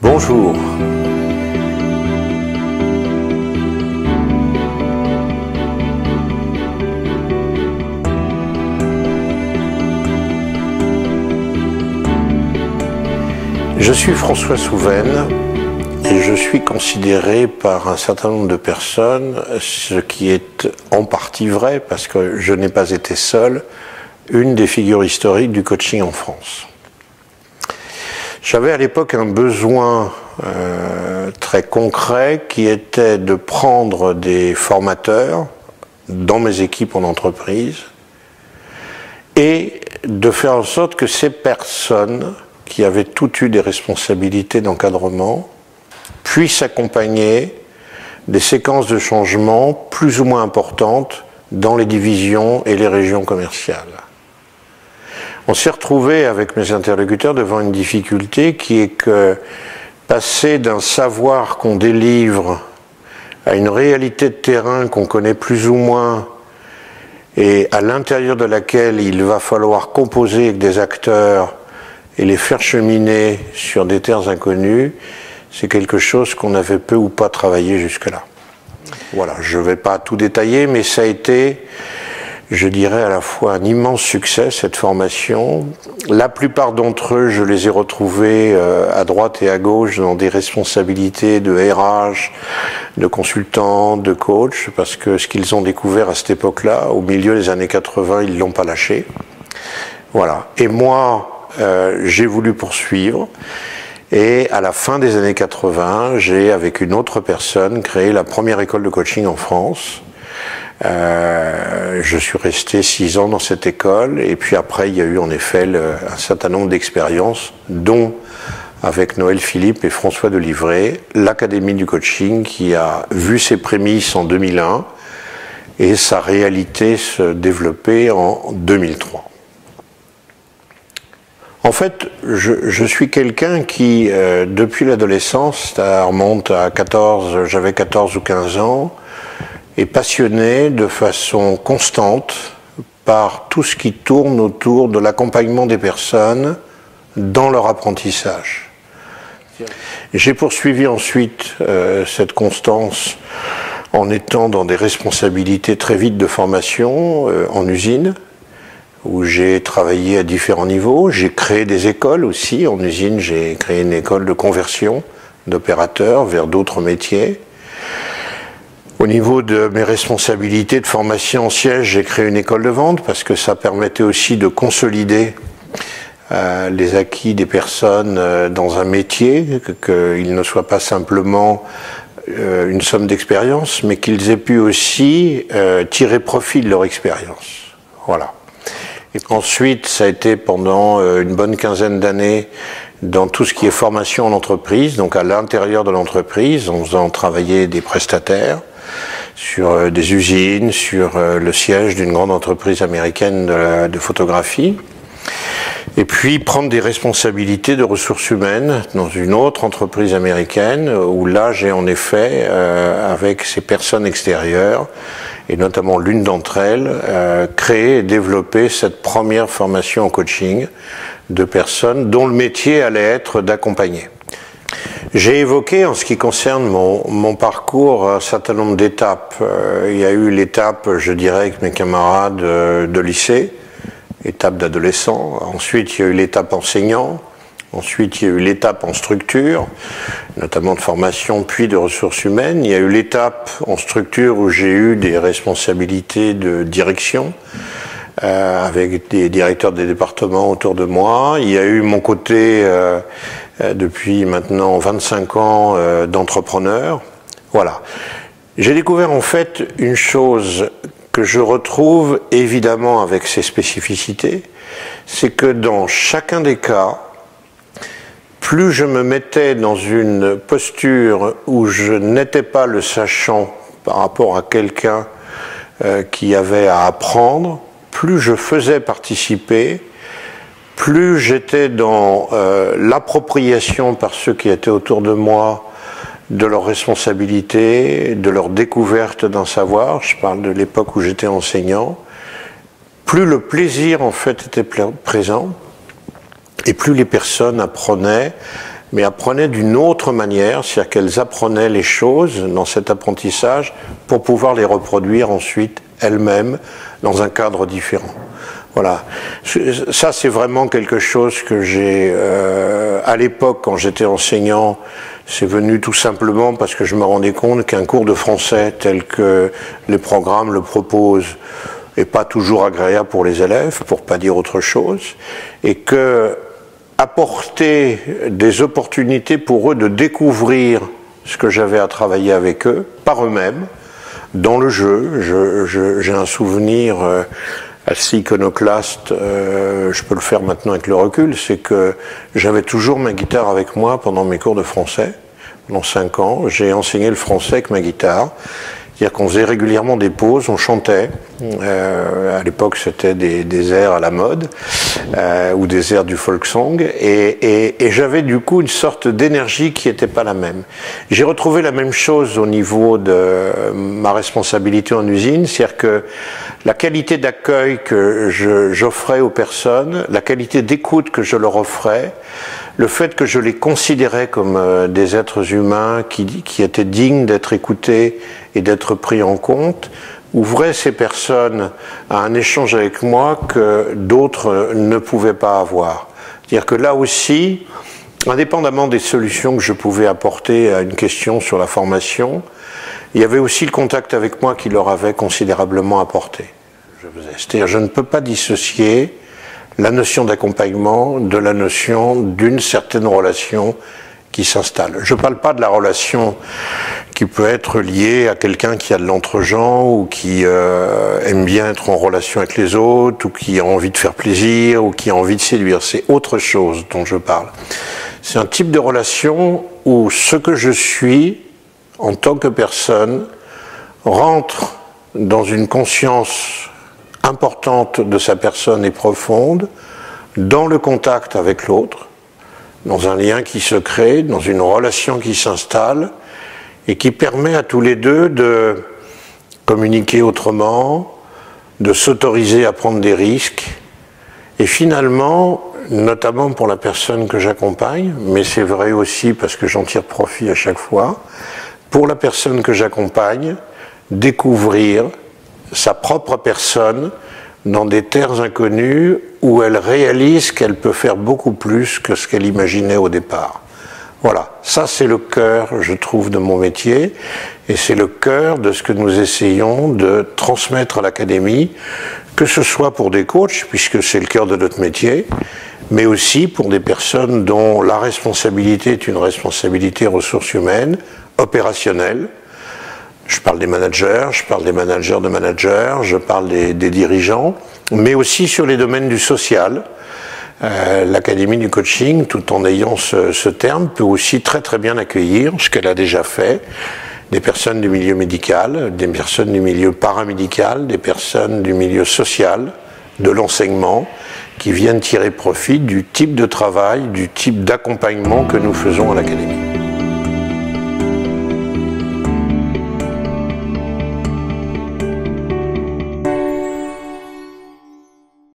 Bonjour. Je suis François Souven et je suis considéré par un certain nombre de personnes, ce qui est en partie vrai parce que je n'ai pas été seul, une des figures historiques du coaching en France. J'avais à l'époque un besoin très concret qui était de prendre des formateurs dans mes équipes en entreprise et de faire en sorte que ces personnes qui avaient toutes eu des responsabilités d'encadrement puissent accompagner des séquences de changement plus ou moins importantes dans les divisions et les régions commerciales. On s'est retrouvé avec mes interlocuteurs devant une difficulté qui est que passer d'un savoir qu'on délivre à une réalité de terrain qu'on connaît plus ou moins et à l'intérieur de laquelle il va falloir composer avec des acteurs et les faire cheminer sur des terres inconnues, c'est quelque chose qu'on avait peu ou pas travaillé jusque-là. Voilà, je ne vais pas tout détailler, mais ça a été, je dirais, à la fois un immense succès, cette formation. La plupart d'entre eux, je les ai retrouvés à droite et à gauche dans des responsabilités de RH, de consultants, de coach, parce que ce qu'ils ont découvert à cette époque-là, au milieu des années 80, ils ne l'ont pas lâché. Voilà. Et moi, j'ai voulu poursuivre. Et à la fin des années 80, j'ai, avec une autre personne, créé la première école de coaching en France. Je suis resté 6 ans dans cette école et puis après il y a eu en effet un certain nombre d'expériences, dont avec Noël Philippe et François Delivray, l'Académie du coaching qui a vu ses prémices en 2001 et sa réalité se développer en 2003. En fait, je suis quelqu'un qui, depuis l'adolescence, ça remonte à j'avais 14 ou 15 ans, est passionné de façon constante par tout ce qui tourne autour de l'accompagnement des personnes dans leur apprentissage. J'ai poursuivi ensuite cette constance en étant dans des responsabilités très vite de formation en usine, où j'ai travaillé à différents niveaux. J'ai créé des écoles aussi. En usine, j'ai créé une école de conversion d'opérateurs vers d'autres métiers. Au niveau de mes responsabilités de formation en siège, j'ai créé une école de vente parce que ça permettait aussi de consolider les acquis des personnes dans un métier, qu'ils ne soient pas simplement une somme d'expérience, mais qu'ils aient pu aussi tirer profit de leur expérience. Voilà. Et ensuite, ça a été pendant une bonne quinzaine d'années dans tout ce qui est formation en entreprise, donc à l'intérieur de l'entreprise, en faisant travailler des prestataires sur des usines, sur le siège d'une grande entreprise américaine de photographie. Et puis prendre des responsabilités de ressources humaines dans une autre entreprise américaine, où là j'ai en effet, avec ces personnes extérieures, et notamment l'une d'entre elles, créé et développé cette première formation en coaching de personnes dont le métier allait être d'accompagner. J'ai évoqué, en ce qui concerne mon parcours, un certain nombre d'étapes. Il y a eu l'étape, je dirais, avec mes camarades de lycée, étape d'adolescent. Ensuite, il y a eu l'étape enseignant. Ensuite, il y a eu l'étape en structure, notamment de formation, puis de ressources humaines. Il y a eu l'étape en structure où j'ai eu des responsabilités de direction, avec des directeurs des départements autour de moi. Il y a eu mon côté, depuis maintenant 25 ans, d'entrepreneur. Voilà. J'ai découvert en fait une chose que je retrouve évidemment avec ses spécificités, c'est que dans chacun des cas, plus je me mettais dans une posture où je n'étais pas le sachant par rapport à quelqu'un qui avait à apprendre, plus je faisais participer, plus j'étais dans l'appropriation par ceux qui étaient autour de moi de leurs responsabilités, de leur découverte d'un savoir. Je parle de l'époque où j'étais enseignant. Plus le plaisir en fait était présent, et plus les personnes apprenaient mais apprenaient d'une autre manière, c'est-à-dire qu'elles apprenaient les choses dans cet apprentissage pour pouvoir les reproduire ensuite elles-mêmes dans un cadre différent. Voilà, ça c'est vraiment quelque chose que j'ai, à l'époque quand j'étais enseignant, c'est venu tout simplement parce que je me rendais compte qu'un cours de français tel que les programmes le proposent n'est pas toujours agréable pour les élèves, pour pas dire autre chose, et que apporter des opportunités pour eux de découvrir ce que j'avais à travailler avec eux, par eux-mêmes, dans le jeu. J'ai un souvenir assez iconoclaste, je peux le faire maintenant avec le recul, c'est que j'avais toujours ma guitare avec moi pendant mes cours de français. Pendant 5 ans, j'ai enseigné le français avec ma guitare. C'est-à-dire qu'on faisait régulièrement des pauses, on chantait. À l'époque, c'était des airs à la mode, ou des airs du folk song. Et j'avais du coup une sorte d'énergie qui n'était pas la même. J'ai retrouvé la même chose au niveau de ma responsabilité en usine. C'est-à-dire que la qualité d'accueil que j'offrais aux personnes, la qualité d'écoute que je leur offrais, le fait que je les considérais comme des êtres humains qui étaient dignes d'être écoutés et d'être pris en compte, ouvrait ces personnes à un échange avec moi que d'autres ne pouvaient pas avoir. C'est-à-dire que là aussi, indépendamment des solutions que je pouvais apporter à une question sur la formation, il y avait aussi le contact avec moi qui leur avait considérablement apporté. C'est-à-dire je ne peux pas dissocier la notion d'accompagnement de la notion d'une certaine relation qui s'installe. Je ne parle pas de la relation qui peut être liée à quelqu'un qui a de l'entre-gens ou qui aime bien être en relation avec les autres ou qui a envie de faire plaisir ou qui a envie de séduire. C'est autre chose dont je parle. C'est un type de relation où ce que je suis en tant que personne rentre dans une conscience importante de sa personne et profonde, dans le contact avec l'autre, dans un lien qui se crée, dans une relation qui s'installe, et qui permet à tous les deux de communiquer autrement, de s'autoriser à prendre des risques, et finalement, notamment pour la personne que j'accompagne, mais c'est vrai aussi parce que j'en tire profit à chaque fois, pour la personne que j'accompagne, découvrir sa propre personne dans des terres inconnues où elle réalise qu'elle peut faire beaucoup plus que ce qu'elle imaginait au départ. Voilà, ça c'est le cœur, je trouve, de mon métier, et c'est le cœur de ce que nous essayons de transmettre à l'académie, que ce soit pour des coachs, puisque c'est le cœur de notre métier, mais aussi pour des personnes dont la responsabilité est une responsabilité ressources humaines, opérationnelle. Je parle des managers, je parle des managers de managers, je parle des dirigeants, mais aussi sur les domaines du social. L'Académie du coaching, tout en ayant ce terme, peut aussi très très bien accueillir, ce qu'elle a déjà fait, des personnes du milieu médical, des personnes du milieu paramédical, des personnes du milieu social, de l'enseignement, qui viennent tirer profit du type de travail, du type d'accompagnement que nous faisons à l'Académie.